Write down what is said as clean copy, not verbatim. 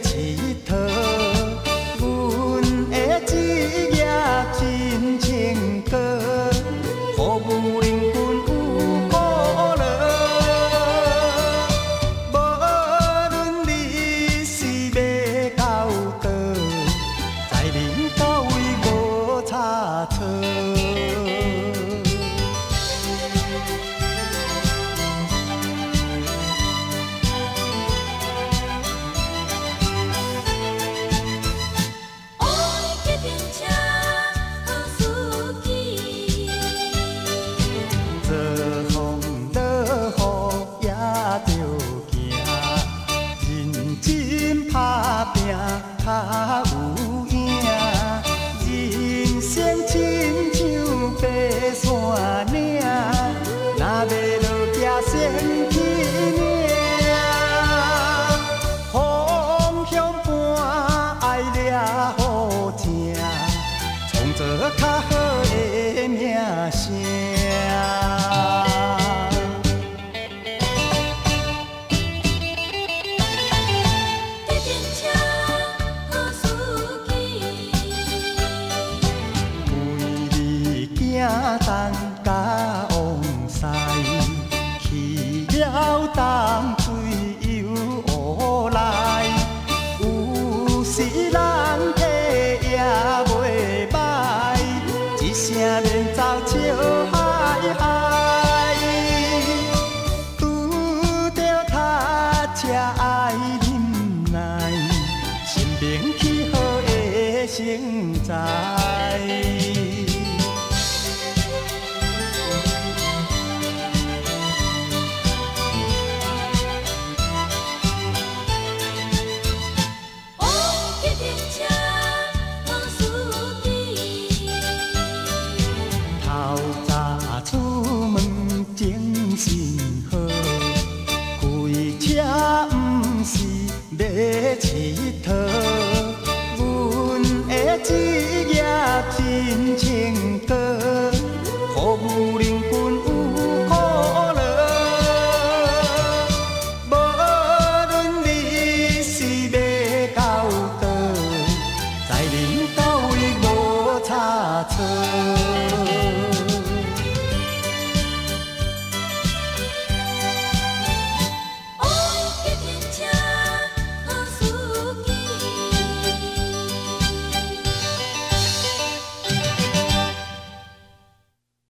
佚佗。阮的职业真情歌，服务人群有苦乐。无论你是要到倒，在恁到位无差错。打拼较有影，人生亲像爬山岭，若要落行先去领。方向盘爱抓好正，创造较好的名声。东甲往西，去了东水又乌来。有时人体也袂歹，一声连走笑嗨嗨。拄着塞车爱忍耐，心平气和的成才。出门精神好，开车不是要佚佗。阮的职业真情歌，服务人群有苦乐。无论你是要到倒，在恁到位无差错。